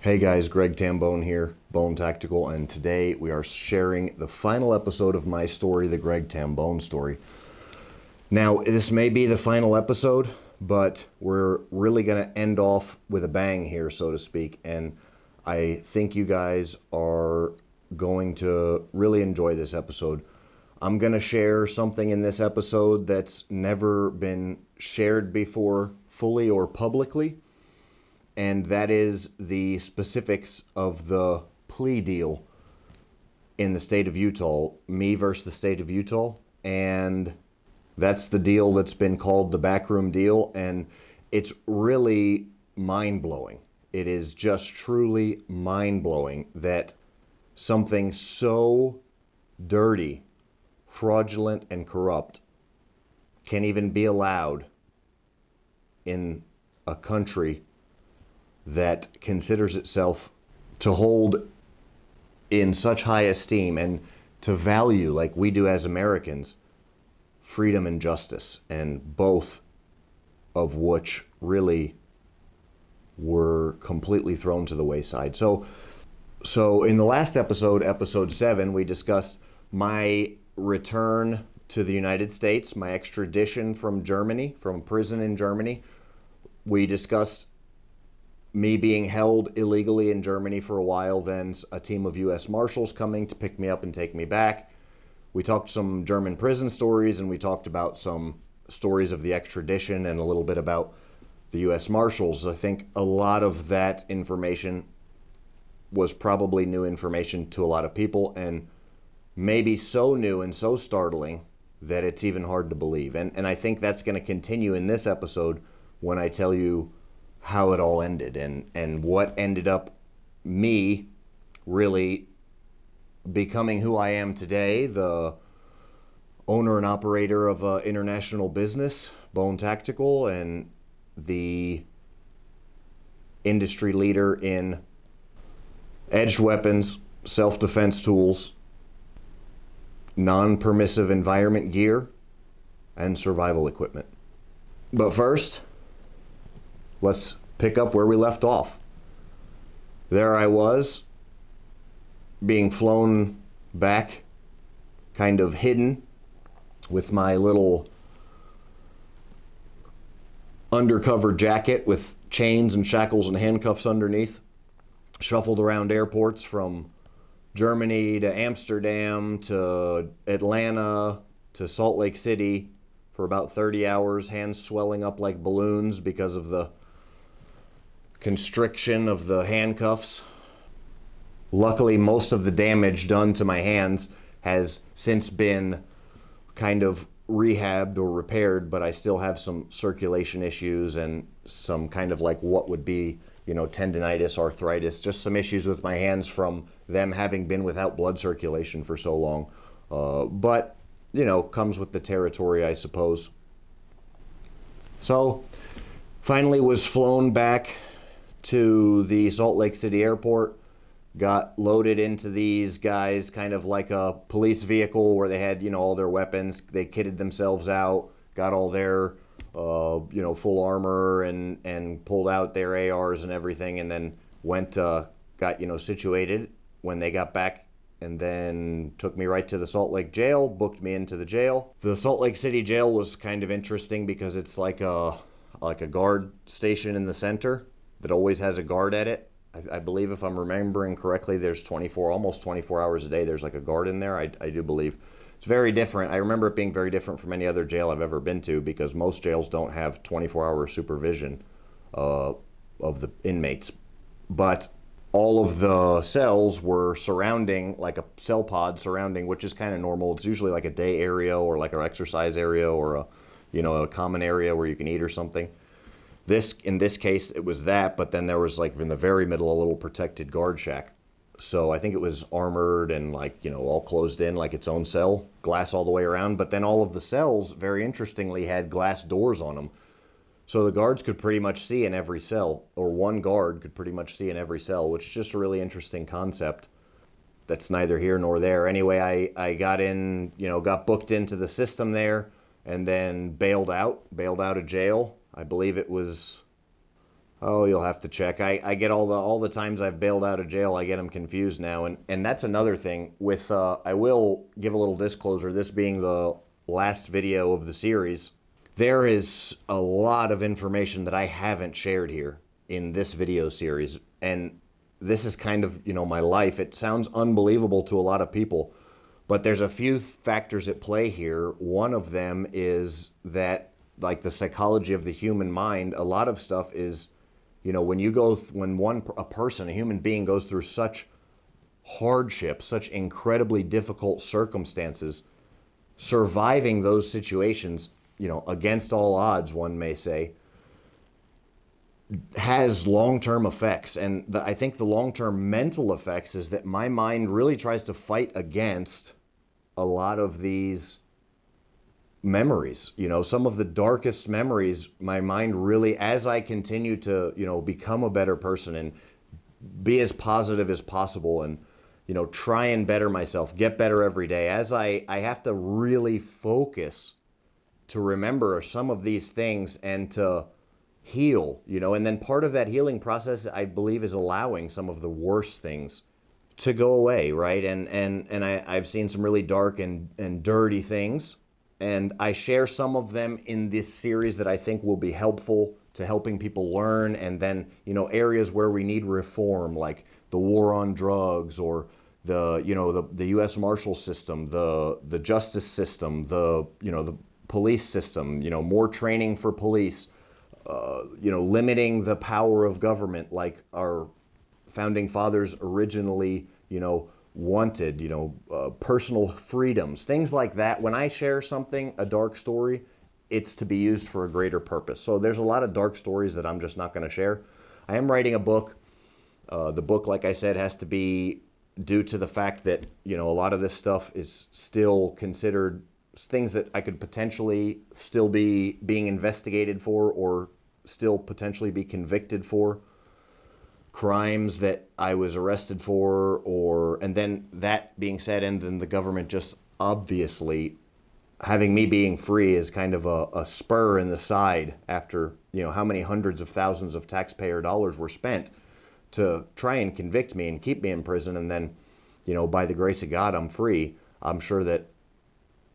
Hey guys, Greg Tambone here, Bone Tactical, and today we are sharing the final episode of my story, the Greg Tambone story. Now, this may be the final episode, but we're really going to end off with a bang here, so to speak, and I think you guys are going to really enjoy this episode. I'm going to share something in this episode that's never been shared before, fully or publicly. And that is the specifics of the plea deal in the state of Utah, me versus the state of Utah. And that's the deal that's been called the Backroom Deal. And it's really mind-blowing. It is just truly mind-blowing that something so dirty, fraudulent, and corrupt can even be allowed in a country that considers itself to hold in such high esteem and to value, like we do as Americans, freedom and justice, and both of which really were completely thrown to the wayside. So in the last episode, episode 7, we discussed my return to the United States, my extradition from Germany, from prison in Germany. We discussed me being held illegally in Germany for a while, then a team of U.S. Marshals coming to pick me up and take me back. We talked some German prison stories, and we talked about some stories of the extradition and a little bit about the U.S. Marshals. I think a lot of that information was probably new information to a lot of people, and maybe so new and so startling that it's even hard to believe. And I think that's going to continue in this episode when I tell you how it all ended and what ended up me really becoming who I am today, the owner and operator of an international business, Bone Tactical, and the industry leader in edged weapons, self-defense tools, non-permissive environment gear, and survival equipment. But first, let's pick up where we left off. There I was, being flown back, kind of hidden, with my little undercover jacket with chains and shackles and handcuffs underneath, shuffled around airports from Germany to Amsterdam to Atlanta to Salt Lake City for about 30 hours, hands swelling up like balloons because of the constriction of the handcuffs. Luckily, most of the damage done to my hands has since been kind of rehabbed or repaired, but I still have some circulation issues and some kind of like what would be, tendinitis, arthritis, just some issues with my hands from them having been without blood circulation for so long. But, comes with the territory, I suppose. So, finally was flown back to the Salt Lake City airport, got loaded into these guys, kind of like a police vehicle where they had, all their weapons. They kitted themselves out, got all their, full armor and pulled out their ARs and everything, and then went, got, situated when they got back, and then took me right to the Salt Lake jail, booked me into the jail. The Salt Lake City jail was kind of interesting because it's like a guard station in the center that always has a guard at it. I believe, if I'm remembering correctly, there's almost 24 hours a day, there's like a guard in there, I do believe. It's very different. I remember it being very different from any other jail I've ever been to, because most jails don't have 24-hour supervision of the inmates. But all of the cells were surrounding, like a cell pod surrounding, which is kind of normal. It's usually like a day area or like an exercise area or a common area where you can eat or something. In this case, it was that, but then there was like in the very middle a little protected guard shack. So I think it was armored and all closed in like its own cell, glass all the way around. But then all of the cells, very interestingly, had glass doors on them. So the guards could pretty much see in every cell, or one guard could pretty much see in every cell, which is just a really interesting concept. That's neither here nor there. Anyway, I got in, got booked into the system there, and then bailed out of jail. I believe it was Oh, you'll have to check. I get all the times I've bailed out of jail, I get them confused now, and that's another thing. With I will give a little disclosure. This being the last video of the series, there is a lot of information that I haven't shared here in this video series, and this is kind of my life. It sounds unbelievable to a lot of people, but there's a few factors at play here. One of them is that, like the psychology of the human mind, a lot of stuff is, when a human being goes through such hardship, such incredibly difficult circumstances, surviving those situations, against all odds, one may say, has long-term effects. And I think the long-term mental effects is that my mind really tries to fight against a lot of these memories. Some of the darkest memories, my mind really, as I continue to, become a better person and be as positive as possible and, try and better myself, get better every day, as I have to really focus to remember some of these things and to heal, and then part of that healing process, I believe, is allowing some of the worst things to go away, right? And I've seen some really dark and dirty things, and I share some of them in this series that I think will be helpful to helping people learn, and then, areas where we need reform, like the war on drugs, or the U.S. Marshal system, the justice system, the police system, more training for police, limiting the power of government like our founding fathers originally, wanted, personal freedoms, things like that. When I share something, a dark story, it's to be used for a greater purpose. So there's a lot of dark stories that I'm just not going to share. I am writing a book. The book, like I said, has to be due to the fact that, a lot of this stuff is still considered things that I could potentially still be being investigated for, or still potentially be convicted for, crimes that I was arrested for, and then that being said, and then the government just obviously having me being free is kind of a spur in the side after, how many hundreds of thousands of taxpayer dollars were spent to try and convict me and keep me in prison, and then, by the grace of God, I'm free. I'm sure that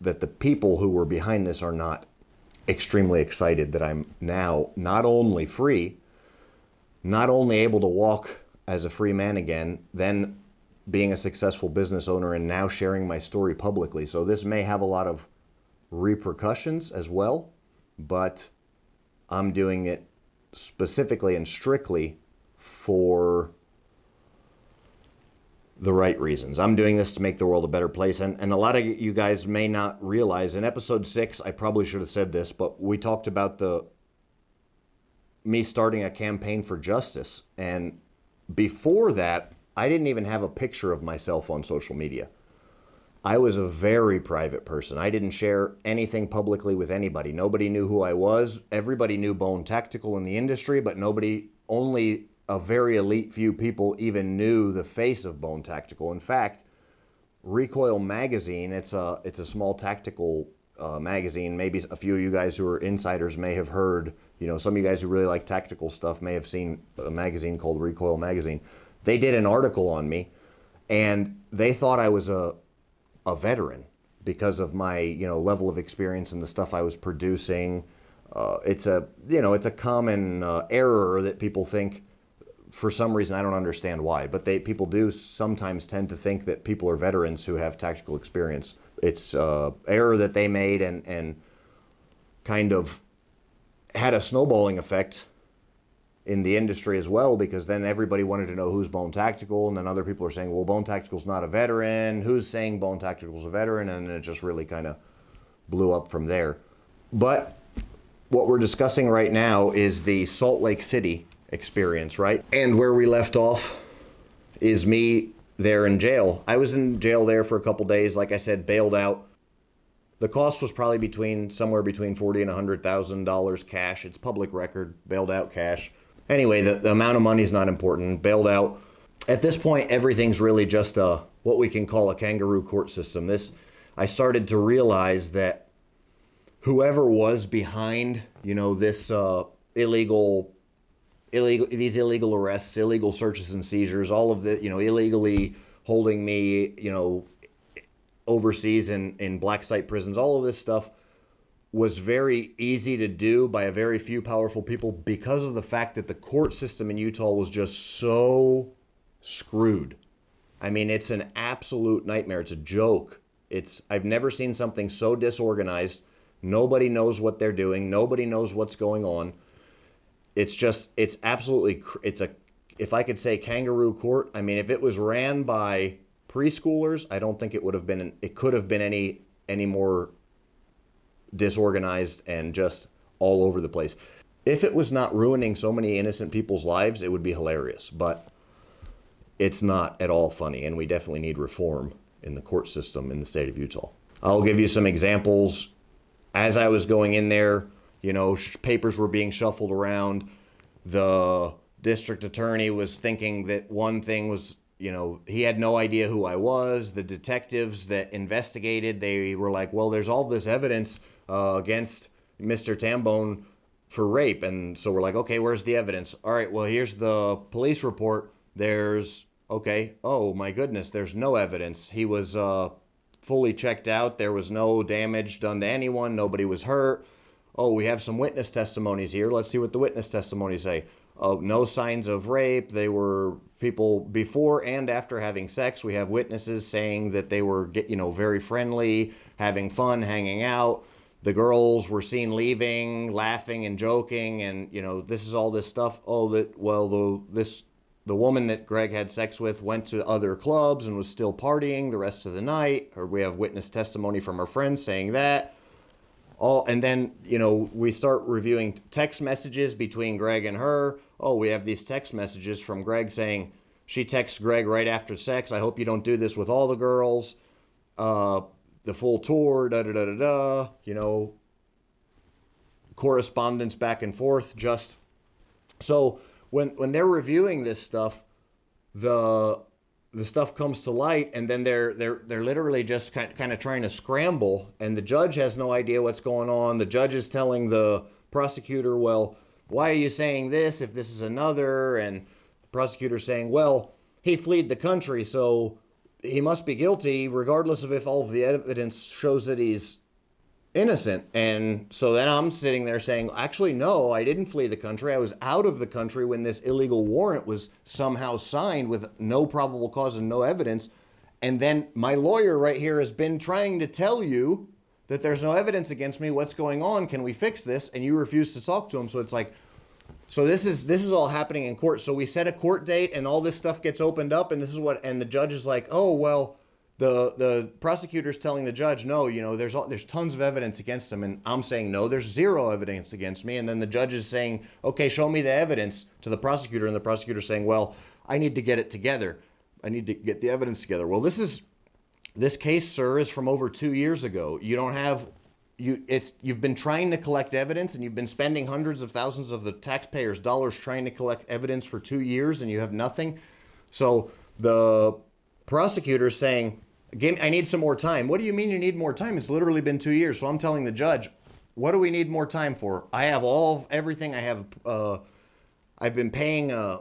the people who were behind this are not extremely excited that I'm now not only free, not only able to walk as a free man again, then being a successful business owner, and now sharing my story publicly. So this may have a lot of repercussions as well, but I'm doing it specifically and strictly for the right reasons. I'm doing this to make the world a better place. And a lot of you guys may not realize, in episode 6, I probably should have said this, but we talked about me starting a campaign for justice. And before that, I didn't even have a picture of myself on social media. I was a very private person. I didn't share anything publicly with anybody. Nobody knew who I was. Everybody knew Bone Tactical in the industry, but only a very elite few people even knew the face of Bone Tactical. In fact, Recoil Magazine, it's a small tactical magazine. Maybe a few of you guys who are insiders may have heard, some of you guys who really like tactical stuff may have seen a magazine called Recoil Magazine. They did an article on me, and they thought I was a veteran because of my, level of experience and the stuff I was producing. It's a common error that people think. For some reason, I don't understand why, but people do sometimes tend to think that people are veterans who have tactical experience. It's an error that they made, and kind of had a snowballing effect in the industry as well, because then everybody wanted to know who's Bone Tactical, and then other people are saying, well, Bone Tactical's not a veteran. Who's saying Bone Tactical's a veteran? And it just really kind of blew up from there. But what we're discussing right now is the Salt Lake City experience, right? And where we left off is me there in jail. I was in jail there for a couple days, like I said, bailed out. The cost was probably somewhere between $40,000 and $100,000 cash. It's public record, bailed out cash. Anyway, the amount of money is not important. Bailed out. At this point, everything's really just what we can call a kangaroo court system. I started to realize that whoever was behind, this illegal illegal arrests, illegal searches and seizures, all of the, illegally holding me, overseas in black site prisons, all of this stuff was very easy to do by a very few powerful people because of the fact that the court system in Utah was just so screwed. I mean, it's an absolute nightmare. It's a joke. I've never seen something so disorganized. Nobody knows what they're doing. Nobody knows what's going on. It's absolutely, if I could say kangaroo court, I mean, if it was ran by preschoolers, I don't think it could have been any more disorganized and just all over the place. If it was not ruining so many innocent people's lives, it would be hilarious, but it's not at all funny, and we definitely need reform in the court system in the state of Utah. I'll give you some examples. As I was going in there, papers were being shuffled around. The district attorney was thinking that one thing was, he had no idea who I was. The detectives that investigated, they were like, well, there's all this evidence against Mr. Tambone for rape. And so we're like, okay, where's the evidence? All right, well, here's the police report. Oh my goodness, there's no evidence. He was fully checked out. There was no damage done to anyone. Nobody was hurt. Oh, we have some witness testimonies here. Let's see what the witness testimonies say. No signs of rape. They were people before and after having sex. We have witnesses saying that they were, very friendly, having fun, hanging out. The girls were seen leaving, laughing and joking, and this is all this stuff. The woman that Greg had sex with went to other clubs and was still partying the rest of the night. Or we have witness testimony from her friends saying that. And then, we start reviewing text messages between Greg and her. Oh, we have these text messages from Greg saying, she texts Greg right after sex, I hope you don't do this with all the girls. The full tour, correspondence back and forth. Just so when they're reviewing this stuff, the stuff comes to light, and then they're literally just kind of trying to scramble, and the judge has no idea what's going on. The judge is telling the prosecutor, well, why are you saying this if this is another? And the prosecutor saying, well, he fled the country, so he must be guilty regardless of if all of the evidence shows that he's innocent. And so then I'm sitting there saying, actually, no, I didn't flee the country. I was out of the country when this illegal warrant was somehow signed with no probable cause and no evidence. And then my lawyer right here has been trying to tell you that there's no evidence against me. What's going on? Can we fix this? And you refuse to talk to him. So it's like, so this is all happening in court. So we set a court date and all this stuff gets opened up, and and the judge is like, oh, well, the prosecutor's telling the judge, no, there's tons of evidence against him. And I'm saying, no, there's zero evidence against me. And then the judge is saying, okay, show me the evidence to the prosecutor. And the prosecutor's saying, well, I need to get it together. I need to get the evidence together. Well, this case, sir, is from over 2 years ago. You've been trying to collect evidence, and you've been spending hundreds of thousands of the taxpayers' dollars trying to collect evidence for 2 years, and you have nothing. So the prosecutor's saying, I need some more time. What do you mean you need more time? It's literally been 2 years. So I'm telling the judge, what do we need more time for? I have everything. I've been paying a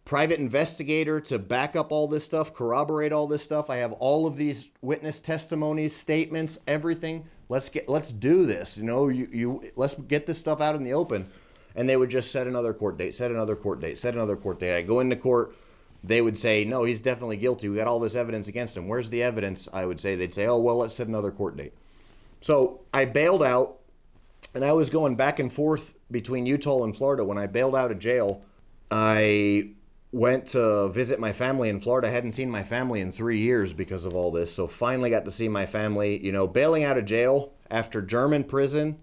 private investigator to back up all this stuff, corroborate all this stuff. I have all of these witness testimonies, statements, everything. Let's do this. Let's get this stuff out in the open. And they would just set another court date, set another court date, set another court date. I go into court. They would say, no, he's definitely guilty. We got all this evidence against him. Where's the evidence? I would say, they'd say, oh, well, let's set another court date. So I bailed out, and I was going back and forth between Utah and Florida. When I bailed out of jail, I went to visit my family in Florida. I hadn't seen my family in 3 years because of all this. So finally got to see my family. Bailing out of jail after German prison,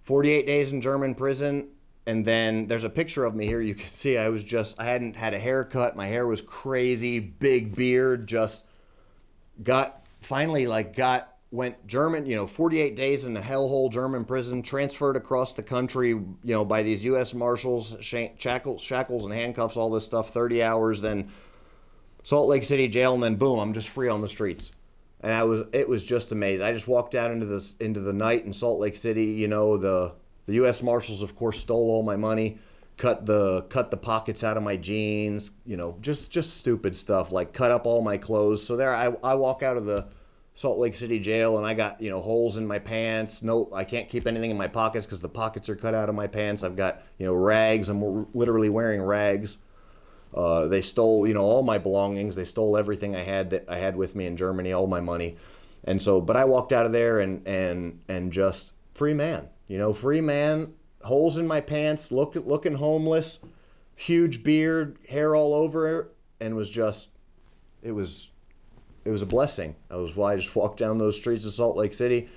48 days in German prison. And then there's a picture of me here. You can see I hadn't had a haircut. My hair was crazy, big beard, went German, 48 days in the hellhole German prison, transferred across the country, by these U.S. Marshals, shackles and handcuffs, all this stuff, 30 hours, then Salt Lake City jail, and then boom, I'm just free on the streets. And it was just amazing. I just walked out into the night in Salt Lake City, the U.S. Marshals, of course, stole all my money, cut the pockets out of my jeans, just stupid stuff, like cut up all my clothes. So there I walk out of the Salt Lake City jail, and I got, holes in my pants. No, I can't keep anything in my pockets because the pockets are cut out of my pants. I've got, rags. I'm literally wearing rags. They stole, all my belongings. They stole everything that I had with me in Germany, all my money. And so, but I walked out of there and just free man, free man, holes in my pants, looking homeless, huge beard, hair all over, and it was a blessing. I just walked down those streets of Salt Lake City.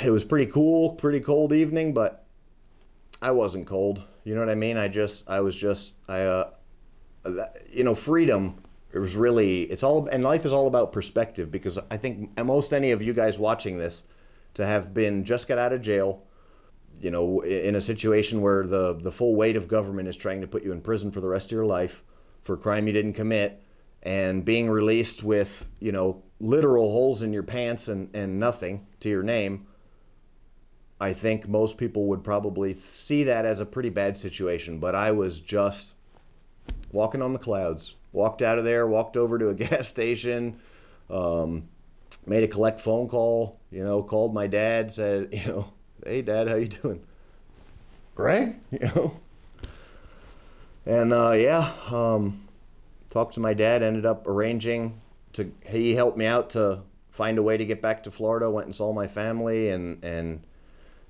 It was pretty cool, pretty cold evening, but I wasn't cold. You know what I mean? Freedom. It was really, and life is all about perspective, because I think most any of you guys watching this to have been just got out of jail, in a situation where the full weight of government is trying to put you in prison for the rest of your life for a crime you didn't commit, and being released with, literal holes in your pants and nothing to your name. I think most people would probably see that as a pretty bad situation, but I was just walking on the clouds. Walked out of there, walked over to a gas station, made a collect phone call, called my dad, said, hey, Dad, how you doing? Greg? And talked to my dad, ended up arranging he helped me out to find a way to get back to Florida, went and saw my family, and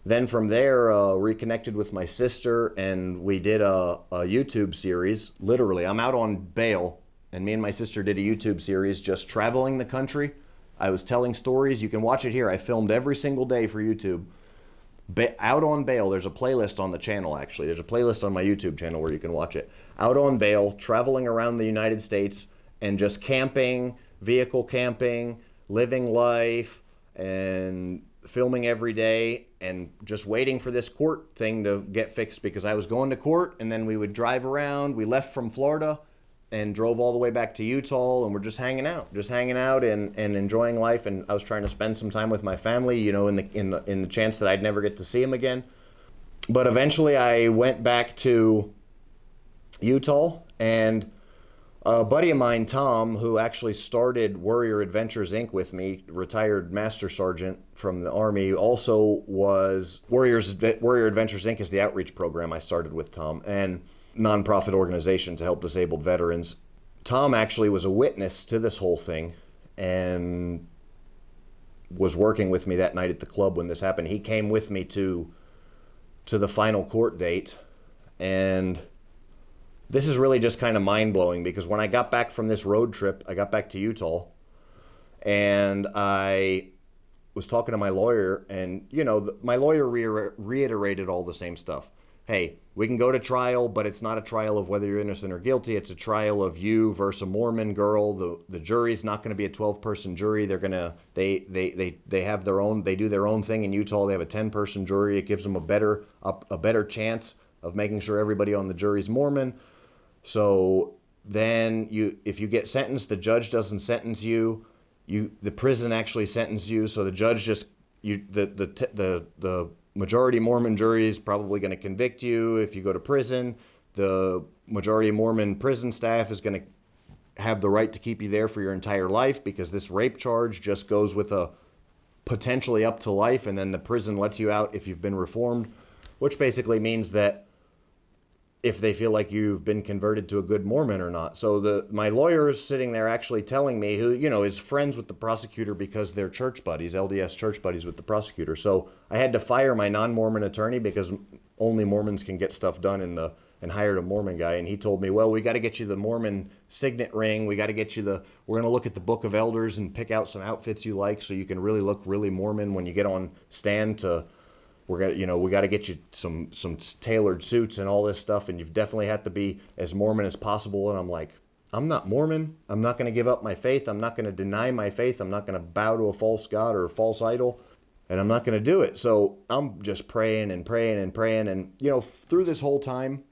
then from there, reconnected with my sister, and we did a YouTube series. Literally, I'm out on bail, and me and my sister did a YouTube series just traveling the country. I was telling stories. You can watch it here. I filmed every single day for YouTube. Out on bail, there's a playlist on the channel, actually. There's a playlist on my YouTube channel where you can watch it. Out on bail, traveling around the United States, and just camping, vehicle camping, living life, and filming every day, and just waiting for this court thing to get fixed, because I was going to court, and then we would drive around. We left from Florida and drove all the way back to Utah, and we're just hanging out and enjoying life. And I was trying to spend some time with my family, in the chance that I'd never get to see them again. But eventually I went back to Utah, and a buddy of mine, Tom, who actually started Warrior Adventures Inc. with me, retired Master Sergeant from the Army, also was Warrior Adventures Inc. is the outreach program I started with Tom, and nonprofit organization to help disabled veterans. Tom actually was a witness to this whole thing and was working with me that night at the club when this happened. He came with me to the final court date, and this is really just kind of mind-blowing, because when I got back from this road trip, I got back to Utah, and I was talking to my lawyer, and, my lawyer reiterated all the same stuff. Hey, we can go to trial, but it's not a trial of whether you're innocent or guilty. It's a trial of you versus a Mormon girl. The jury's not going to be a 12-person jury. They're gonna they have their own. They do their own thing in Utah. They have a 10-person jury. It gives them a better chance of making sure everybody on the jury's Mormon. So then if you get sentenced, the judge doesn't sentence you. The prison actually sentences you. So the judge the majority Mormon jury is probably going to convict you if you go to prison. The majority Mormon prison staff is going to have the right to keep you there for your entire life, because this rape charge just goes with a potentially up to life, and then the prison lets you out if you've been reformed, which basically means that if they feel like you've been converted to a good Mormon or not. So my lawyer is sitting there actually telling me, who, is friends with the prosecutor because they're church buddies, LDS church buddies with the prosecutor. So I had to fire my non-Mormon attorney, because only Mormons can get stuff done and hired a Mormon guy. And he told me, well, we got to get you the Mormon signet ring. We got to get you we're going to look at the Book of Elders and pick out some outfits you like so you can really look really Mormon when you get on stand we got to get you some tailored suits and all this stuff, and you've definitely had to be as Mormon as possible. And I'm like, I'm not Mormon. I'm not going to give up my faith. I'm not going to deny my faith. I'm not going to bow to a false god or a false idol, and I'm not going to do it. So I'm just praying and praying and praying. And, through this whole time,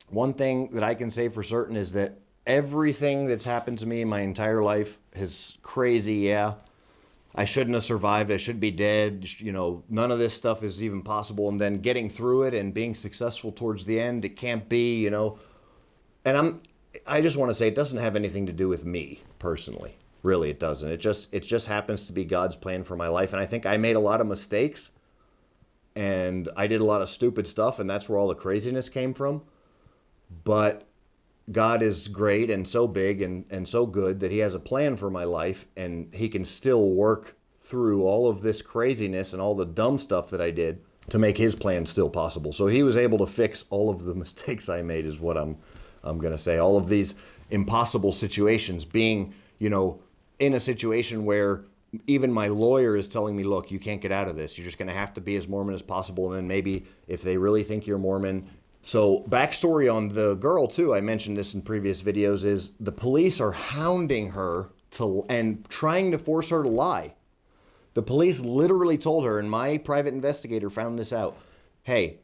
one thing that I can say for certain is that everything that's happened to me in my entire life is crazy, yeah. I shouldn't have survived. I should be dead. None of this stuff is even possible. And then getting through it and being successful towards the end, it can't be, And I just want to say it doesn't have anything to do with me personally. Really, it doesn't. It just happens to be God's plan for my life. And I think I made a lot of mistakes and I did a lot of stupid stuff, and that's where all the craziness came from. But God is great and so big and so good that he has a plan for my life, and he can still work through all of this craziness and all the dumb stuff that I did to make his plan still possible. So he was able to fix all of the mistakes I made, is what I'm going to say. All of these impossible situations, being, in a situation where even my lawyer is telling me, look, you can't get out of this. You're just going to have to be as Mormon as possible. And then maybe if they really think you're Mormon. So backstory on the girl too, I mentioned this in previous videos, is the police are hounding her and trying to force her to lie. The police literally told her, and my private investigator found this out, hey,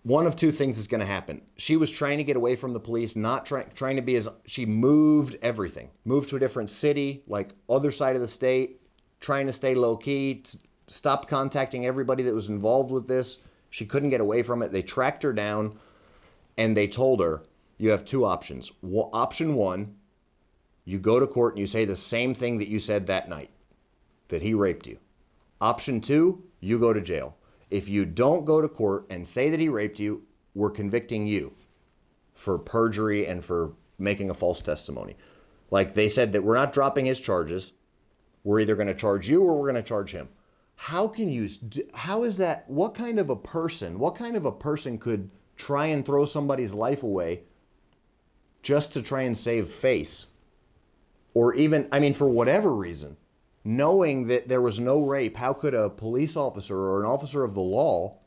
one of two things is going to happen. She was trying to get away from the police, not trying to be she moved everything. Moved to a different city, like other side of the state, trying to stay low key, stopped contacting everybody that was involved with this. She couldn't get away from it. They tracked her down and they told her, you have two options. Option one, you go to court and you say the same thing that you said that night, that he raped you. Option two, you go to jail. If you don't go to court and say that he raped you, we're convicting you for perjury and for making a false testimony. Like they said that we're not dropping his charges. We're either going to charge you or we're going to charge him. How is that? What kind of a person could try and throw somebody's life away just to try and save face? Or even, for whatever reason. Knowing that there was no rape, how could a police officer or an officer of the law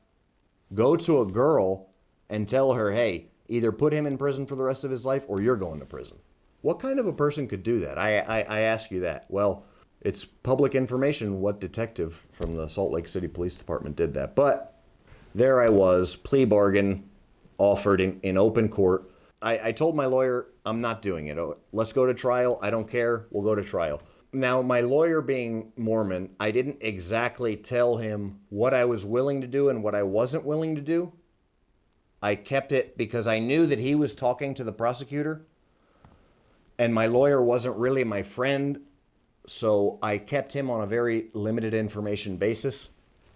go to a girl and tell her, hey, either put him in prison for the rest of his life or you're going to prison? What kind of a person could do that? I ask you that. Well, it's public information what detective from the Salt Lake City Police Department did that. But there I was, plea bargain offered in open court. I told my lawyer, I'm not doing it. Let's go to trial. I don't care. We'll go to trial. Now, my lawyer being Mormon, I didn't exactly tell him what I was willing to do and what I wasn't willing to do. I kept it because I knew that he was talking to the prosecutor and my lawyer wasn't really my friend. So I kept him on a very limited information basis.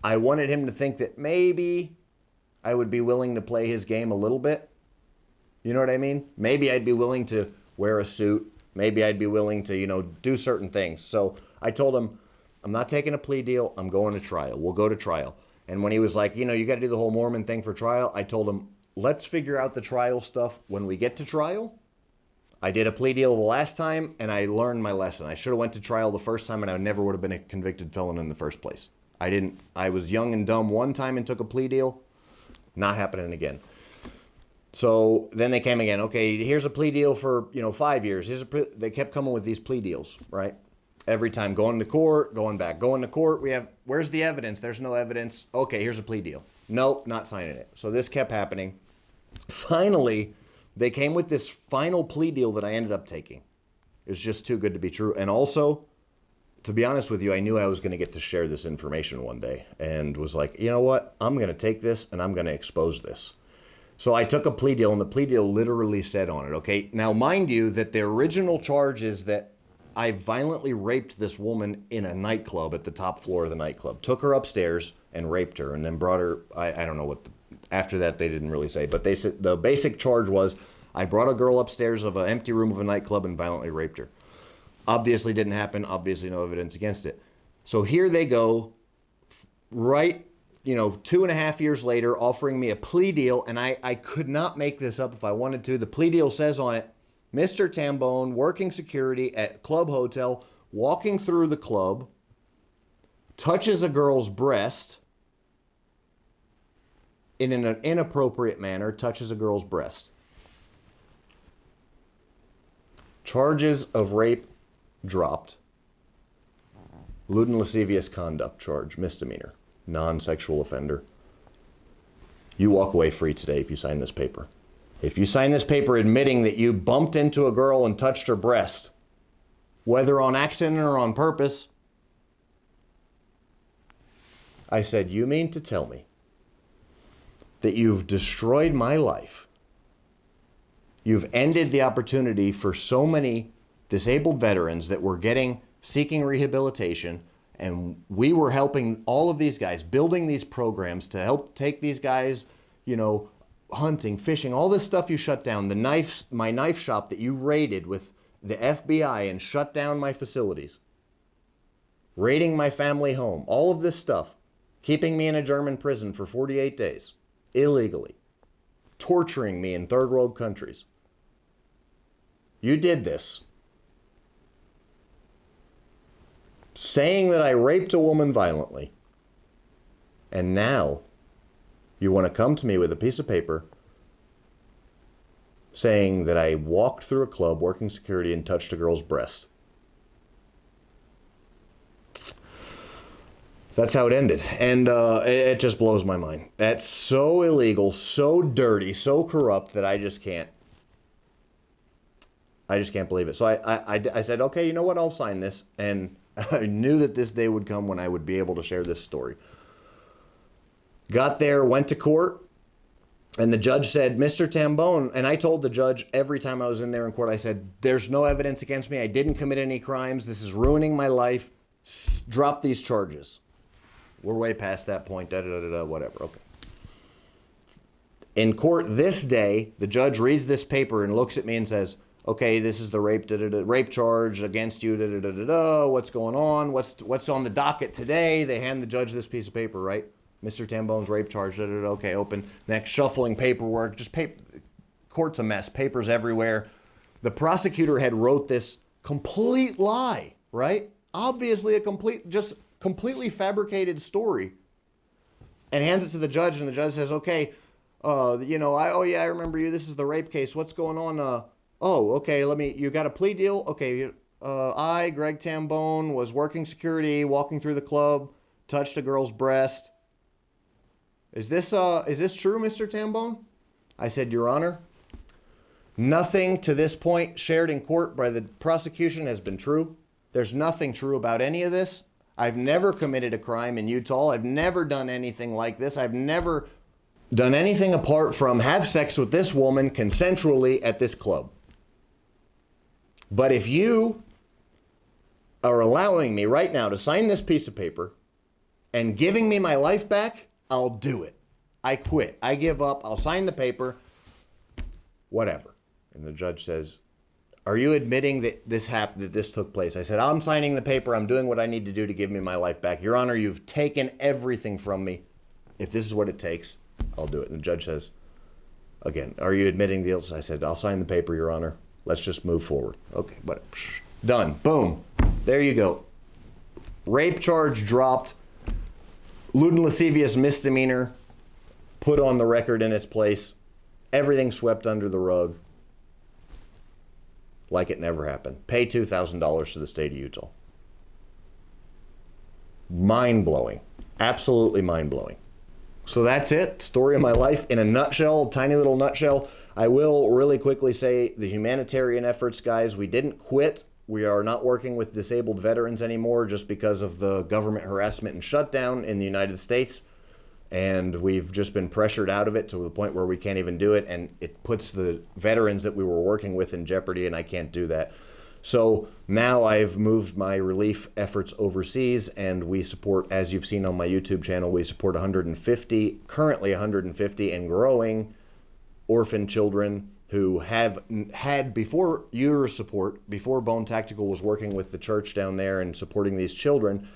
I wanted him to think that maybe I would be willing to play his game a little bit. You know what I mean? Maybe I'd be willing to wear a suit. Maybe I'd be willing to, do certain things. So I told him, I'm not taking a plea deal. I'm going to trial. We'll go to trial. And when he was like, you got to do the whole Mormon thing for trial, I told him, let's figure out the trial stuff when we get to trial. I did a plea deal the last time and I learned my lesson. I should have went to trial the first time and I never would have been a convicted felon in the first place. I was young and dumb one time and took a plea deal. Not happening again. So then they came again. Okay, here's a plea deal for, 5 years. They kept coming with these plea deals, right? Every time going to court, going back, going to court. Where's the evidence? There's no evidence. Okay, here's a plea deal. Nope, not signing it. So this kept happening. Finally, they came with this final plea deal that I ended up taking. It was just too good to be true. And also, to be honest with you, I knew I was going to get to share this information one day and was like, you know what? I'm going to take this and I'm going to expose this. So I took a plea deal, and the plea deal literally said on it, okay? Now, mind you, that the original charge is that I violently raped this woman in a nightclub at the top floor of the nightclub. Took her upstairs and raped her, and then brought her, I don't know what, after that they didn't really say, but they said the basic charge was I brought a girl upstairs of an empty room of a nightclub and violently raped her. Obviously didn't happen, obviously no evidence against it. So here they go, right, 2.5 years later, offering me a plea deal, and I could not make this up if I wanted to. The plea deal says on it, Mr. Tambone, working security at Club Hotel, walking through the club, touches a girl's breast in an inappropriate manner, touches a girl's breast. Charges of rape dropped. Lewd and lascivious conduct charge, misdemeanor. Non-sexual offender. You walk away free today if you sign this paper. If you sign this paper admitting that you bumped into a girl and touched her breast, whether on accident or on purpose, I said, you mean to tell me that you've destroyed my life? You've ended the opportunity for so many disabled veterans that were seeking rehabilitation, and we were helping all of these guys, building these programs to help take these guys, hunting, fishing, all this stuff you shut down. My knife shop that you raided with the FBI and shut down my facilities. Raiding my family home, all of this stuff. Keeping me in a German prison for 48 days, illegally. Torturing me in third world countries. You did this. Saying that I raped a woman violently. And now you want to come to me with a piece of paper saying that I walked through a club working security and touched a girl's breast. That's how it ended. And it just blows my mind. That's so illegal, so dirty, so corrupt that I just can't believe it. So I said, okay, you know what? I'll sign this. And I knew that this day would come when I would be able to share this story. Got there, went to court, and the judge said, Mr. Tambone, and I told the judge every time I was in there in court, I said, there's no evidence against me. I didn't commit any crimes. This is ruining my life. Drop these charges. We're way past that point, whatever. Okay. In court this day, the judge reads this paper and looks at me and says, okay, this is the rape charge against you, what's going on? What's on the docket today? They hand the judge this piece of paper, right? Mr. Tambone's rape charge, okay, open. Next, shuffling paperwork, just paper. Court's a mess, papers everywhere. The prosecutor had wrote this complete lie, right? Obviously just completely fabricated story, and hands it to the judge, and the judge says, okay, I remember you. This is the rape case. What's going on? Okay, you got a plea deal? Okay, I, Greg Tambone, was working security, walking through the club, touched a girl's breast. Is this true, Mr. Tambone? I said, Your Honor, nothing to this point shared in court by the prosecution has been true. There's nothing true about any of this. I've never committed a crime in Utah. I've never done anything like this. I've never done anything apart from have sex with this woman consensually at this club. But if you are allowing me right now to sign this piece of paper and giving me my life back, I'll do it. I quit. I give up. I'll sign the paper. Whatever. And the judge says, are you admitting that this happened, that this took place? I said, I'm signing the paper. I'm doing what I need to do to give me my life back. Your Honor, you've taken everything from me. If this is what it takes, I'll do it. And the judge says, again, are you admitting the deals? I said, I'll sign the paper, Your Honor. Let's just move forward. Okay, but done. Boom. There you go. Rape charge dropped. Lewd and lascivious misdemeanor put on the record in its place. Everything swept under the rug. Like it never happened. Pay $2,000 to the state of Utah. Mind-blowing. Absolutely mind-blowing. So that's it. Story of my life in a nutshell, tiny little nutshell. I will really quickly say the humanitarian efforts, guys, we didn't quit. We are not working with disabled veterans anymore just because of the government harassment and shutdown in the United States. And we've just been pressured out of it to the point where we can't even do it. And it puts the veterans that we were working with in jeopardy, and I can't do that. So now I've moved my relief efforts overseas, and we support, as you've seen on my YouTube channel, we support currently 150 and growing orphan children who have had, before your support, before Bone Tactical was working with the church down there and supporting these children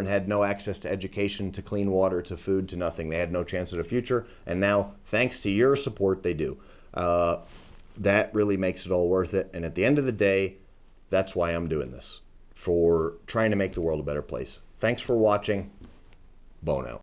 had no access to education, to clean water, to food, to nothing. They had no chance at a future. And now, thanks to your support, they do. That really makes it all worth it. And at the end of the day, that's why I'm doing this, for trying to make the world a better place. Thanks for watching. Bone out.